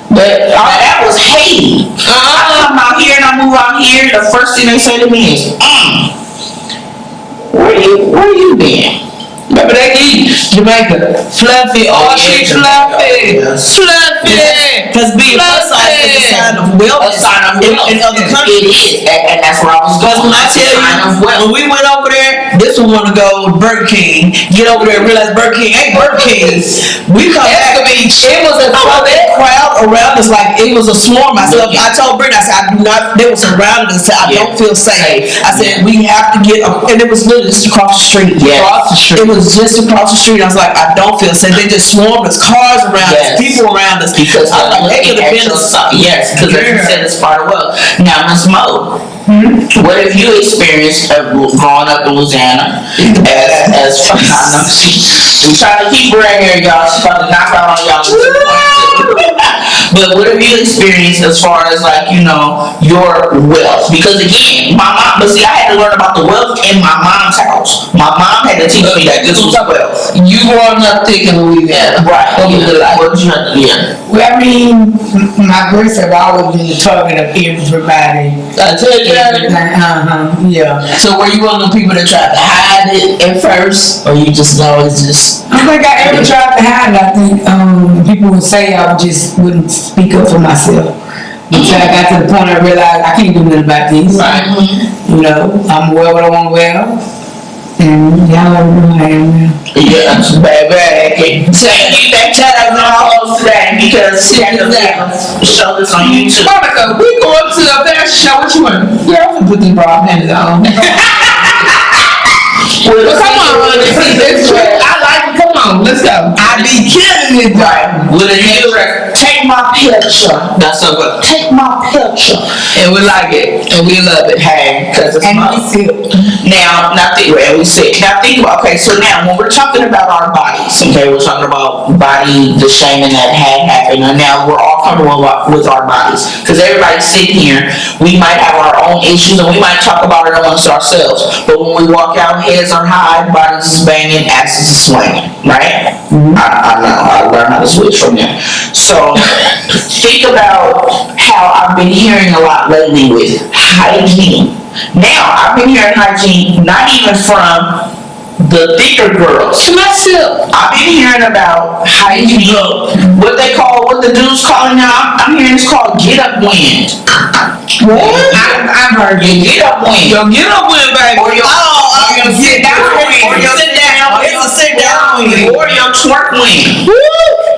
But that was Haiti. I come out here and I move out here, the first thing they say to me is, where you been? Remember they eat Jamaica. Fluffy, all shit fluffy. Fluffy. Because being plus size is a sign of wealth. In other countries. It is. And that's where I was Because going. when I tell you, when we went over there, this one want to go to Burger King. Get over there and realize Burger King ain't Burger King. We come back. It was a crowd around us like it was a swarm. I told Brittany, I said, I do not, they were surrounded us. I don't feel safe. I said, we have to get, and it was literally just across the street. Across the street. It was just across the street. I was like, I don't feel safe. They just swarmed us, cars around us, people around us. Because I was like, they could have been yes, because like you said, it's part of wealth. Now, Ms. Mo, what have you experienced growing up in Louisiana? As I know we trying to keep her in here, y'all. She's about to knock out on y'all. But what have you experienced as far as like, you know, your wealth? Because again, my mom, but see, I had to learn about the wealth in my mom's house. My mom had to teach me that this was wealth. You growing up thinking Louisiana. Right. What was it like? What did you have to, yeah. Well, I mean, my grades have always been the target of everybody. I tell you that. Yeah. So were you one of the people that tried to hide it at first, or you just always just? I don't think I ever tried to hide it. I think people would say I wouldn't speak up for myself. Until I got to the point I realized I can't do nothing about this. Right. You know, I'm wear what I want to wear. And y'all know who I am now. Yeah, baby. Shout out to all those today because check us out. Show this on YouTube. Monica, we go up to the fashion show. What you want? Yeah, I'm gonna put these bra panties on. Well, come on, it's true. I like it. Come on, let's go. I be killing it, Right. With a new record. Take my picture. That's so good. Take my picture. And we like it, and we love it. Hey, because it's and my. we silk. Now, we said. Now think about, okay, so now when we're talking about our bodies, okay, we're talking about body, the shaming that had happened, and now we're all comfortable with our bodies. Because everybody's sitting here, we might have our own issues, and we might talk about it amongst ourselves. But when we walk out, heads are high, bodies is banging, asses is swinging, right? I know, I learned how to switch from there. So, think about how I've been hearing a lot lately with hygiene. Now, I've been hearing hygiene not even from the thicker girls. To myself, I've been hearing about hygiene, what the dudes call it now. I'm hearing it's called get up wind. what? I've heard you get up wind. Yo, get up with it, baby. Or your sit down wind. Or your sit down. It's a sit down wind. Or your twerk wind.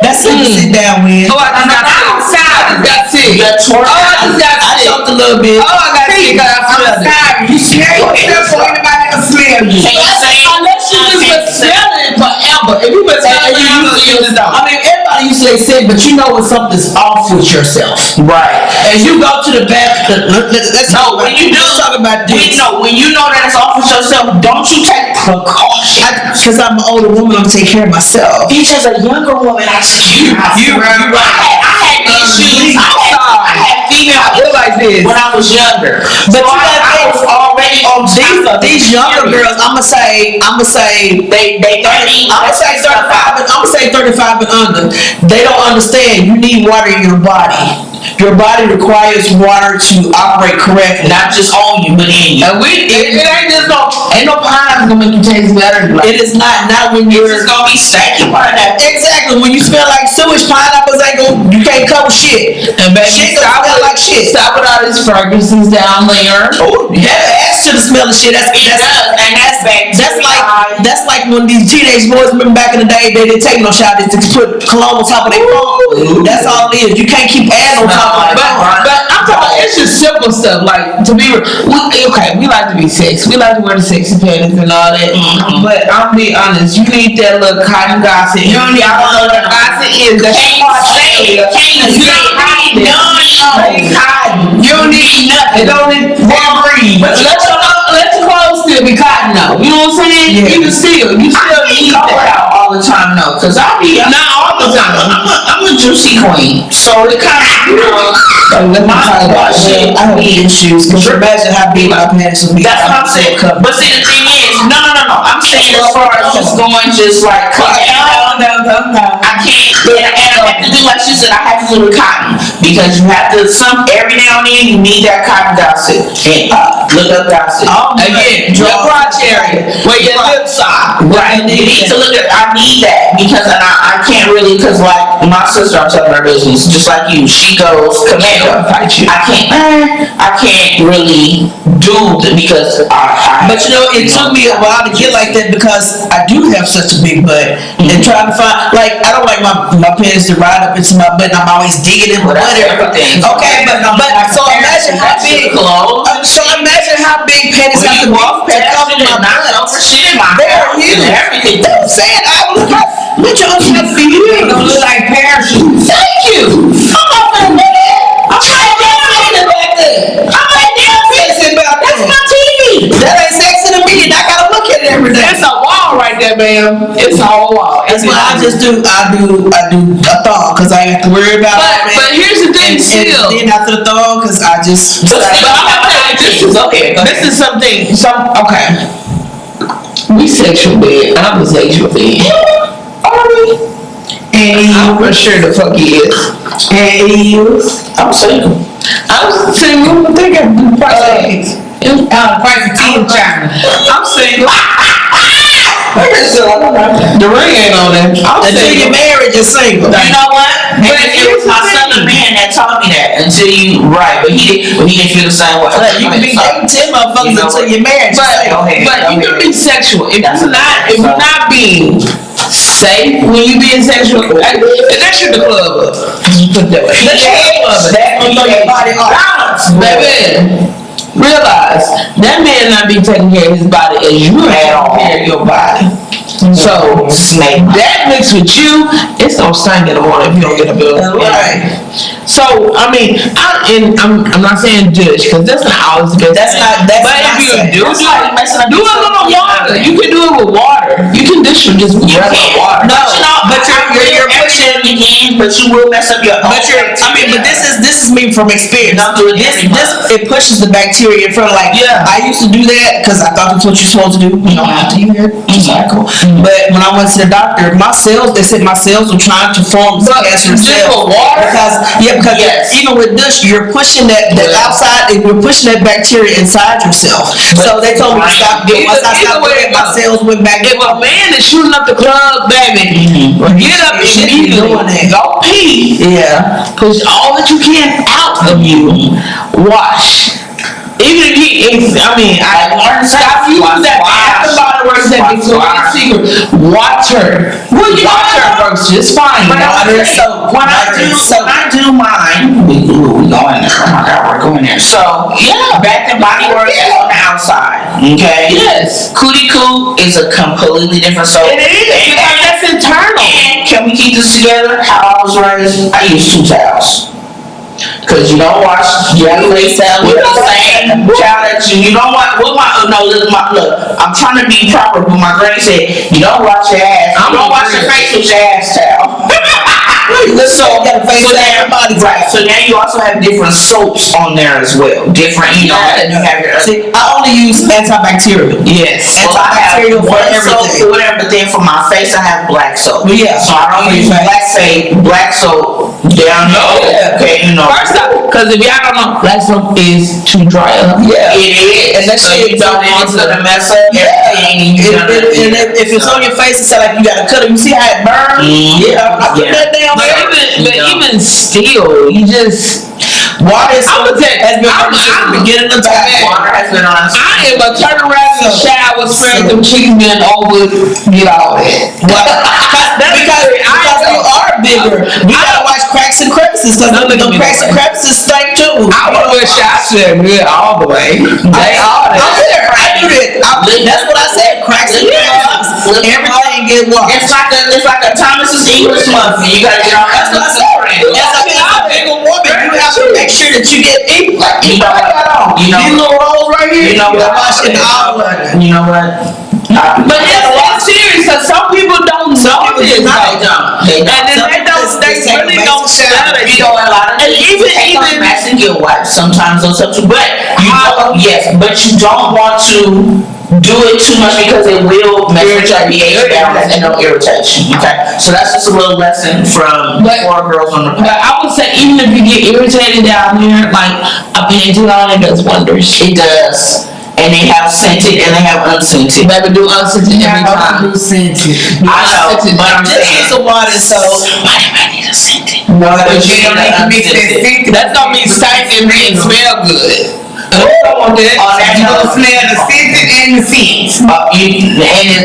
That's a sit down with. Oh, I just got sick. Your twerk. Oh, I just got sick. I choked a little bit. Oh, I got sick. I'm sorry. You smell yourself or anybody else smell you. Can you say it? Unless you just been smelling it forever. If you been smelling it, you just don't. I mean, everybody usually say, but you know when something's off with yourself. Right. And you go to the back. Let's No, when you do, talk about this. when you know that it's off with yourself, don't you take precaution? Because I'm an older woman, I'm gonna take care of myself. Bitch, as a younger woman, I had issues. I had female I feel like this. when I was younger. But So you got I was already on These younger girls, I'm gonna say they 30. I'm gonna say 35 and under. They don't understand. You need water in your body. Your body requires water to operate correctly. Not just on you, but in you. And it ain't just ain't no pineapple gonna make you taste better. It is not when you're It's gonna be stanky pineapple. exactly when you smell like sewage. Pineapples ain't gonna. You can't cover shit. And baby, Shit gonna smell like shit. Stop with all these fragrances down there. Oh, yeah, ass to the smell of shit. That's like when these teenage boys, remember back in the day, they didn't take no shower, they just put cologne on top of their phone. That's all it is. You can't keep ass on top of their phone. But I'm talking about, it's just simple stuff. Like, to be we like to be sexy. We like to wear the sexy panties and all that. But I'm be honest, you need that little cotton gossip. You don't need all that gossip is. That's you don't need nothing. Don't need breathe. But let your clothes still be cotton though. You know what I'm saying? Yeah. You still need that. All the time, no, because I be Not all the time. I'm a juicy queen, so it kind of I have issues. Cause imagine how big my pants would be. That's what I'm saying. But see, the thing is, no. I'm saying as far as just going, just like cut down. I can't, and I have to do like she said. I have to do with cotton because you have to every now and then you need that cotton gossip and look up gossip. Again, your crotch area, where your lips are. Right, you need to look at. I need that because I can't really because like my sister, I'm telling her business, just like you. She goes commando. I can't really do it because But you know, it took me a while to get like that because I do have such a big butt and trying to find I don't like my pants to ride up into my butt and I'm always digging in my butt. Okay, but so imagine how big. So imagine how big panties have to be to cover my butt. They're huge. Everything. I'm saying what y'all have for you? They don't look like parachutes. Thank you. I'm not gonna do that. I'm like damn sexy about that. That's my TV. That ain't sexy to me. And I gotta look at it every day. That's a wall right there, ma'am. It's all wall. That's why I just do. I do a thong because I have to worry about. But here's the thing, still. And then after the thong, because I just. But this is something. Okay. We sexual being. I'm a sexual being. Are we? And I'm for sure the fuck he is. And he is. I'm single. I'm single. I think I'm price Price of tea in China. I'm single. The ring ain't on there. Until you're married, you're single. You know what? But It was my son, a man, that taught me that. Until you, right? But he didn't feel the same way. You can be dating 10 motherfuckers until you're married. But you can be sexual if you're not being safe when you being sexual. That's your the club up. Put that way. That's your club up. That will throw your body off. Baby. Realize that man not be taking care of his body as you are taking care of your body. So that mixed with you, it's gonna stink in the morning if you don't get a bill. Right. So I mean, I'm not saying judge because that's not always the best. But if you do it with water. You can do it with water. You can dish with just regular water. No, but you're pushing. You can, but you will mess up your. But this is me from experience. Don't do it. It pushes the bacteria in front of I used to do that because I thought that's what you're supposed to do. You don't have to do your cycle. But when I went to the doctor, they said my cells were trying to form cancer cells. Because even with this, you're pushing that outside, and you're pushing that bacteria inside yourself. So they told me to stop. Once I stopped doing it, my cells went back. If a man is shooting up the club, baby, get up immediately, go pee. Yeah. Push all that you can out of you. Wash. Even if I learned stop using that after body works that Victoria's Secret water. Well, water works just fine. When I do mine, we go in there. Oh my God, we're going there. So Bath and Body Works is on the outside. Okay. Yes. Cootie Coo is a completely different soap. It is because that's internal. And can we keep this together? How I was raised, I use 2 towels. Cause you don't wash your face down with the same towel that you don't want. Look, I'm trying to be proper, but my granny said you don't wash your ass. You don't wash your face with your ass towel. So now you also have different soaps on there as well. Different, you have your. See, I only use antibacterial. Yes, antibacterial for everything. Whatever. But then for my face, I have black soap. Yeah. So I don't use black soap down here. Okay, First off, because if y'all don't know, black soap is to dry up. Yeah, it is. And that's you don't want to mess up everything. And if it's on your face, it's like you got to cut it. You see how it burns? Yeah, I put that down there. But even still, you just. Water has been on the beginning of the back. Water has been on. I am a turn around in the shower, spread them chickens in over, get all that. Because you are bigger. We gotta watch cracks and crevices because them cracks and crevices stink too. I want to wear shots that good all the way. I do it. That's what I said. Cracks and crevices. Everything get washed. It's like a Thomas's English muffin. You gotta get all. That's what I said. As a bigger woman, you have to make sure that you get these little rolls right here. You know what? Washing all of it. You know what? But it's serious because some people don't know this. They really don't study. And even massive get wiped sometimes on subject, but you don't want to do it too much because it will mess with your pH balance and no irritation. Okay, so that's just a little lesson from 4 girls on the But I would say even if you get irritated down here, like a panty line does wonders. It does. And they have scented and they have unscented. Baby, do unscented every time. Do scented. I know, but I'm just use a water soap. Why do I need a scented? No, but you don't need to mix that scented. That's gonna be stank and smell good. You gonna smell the scented and the scent.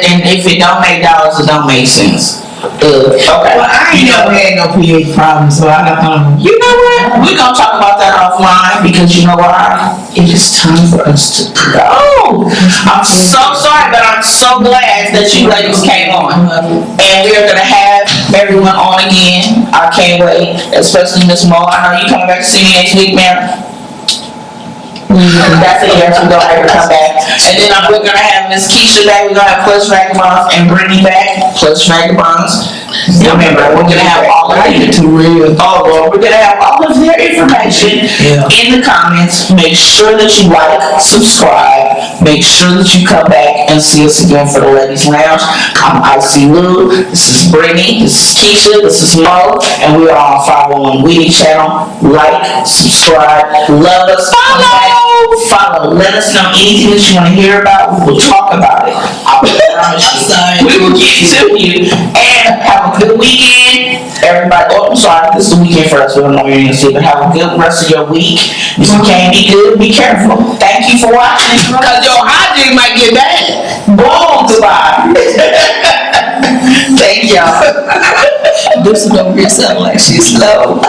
And if it don't make dollars, it don't make sense. Okay. Well, I ain't never had no pH problems, so I don't. You know what? We're gonna talk about that offline because you know why? It is time for us to go. I'm so sorry, but I'm so glad that you ladies came on. And we are gonna have everyone on again. I can't wait, especially Miss Mo. I know you coming back to see me next week, ma'am. That's a yes, we're gonna make her come back. And then we're gonna have Miss Keisha back, we're gonna have Plus Vagabonds and Brittany back, Plus Vagabonds. Remember, we're gonna have all of it. Too real. Oh, Lord, we're gonna have all of their information in the comments. Make sure that you like, subscribe. Make sure that you come back and see us again for the Ladies Lounge. I'm Icy Lou. This is Brittany. This is Keisha. This is Mo. And we are on 501 Witty channel. Like, subscribe, love us. Follow. Let us know anything that you want to hear about. We will talk about it. I promise you. We will get to you. And have a good weekend. Everybody, oh, I'm sorry, this is the weekend for us. We don't know what you're going to see, but have a good rest of your week. If you can't be good, be careful. Thank you for watching. Because your hygiene might get bad. Boom, goodbye. Thank y'all. This is gonna be something like she's slow.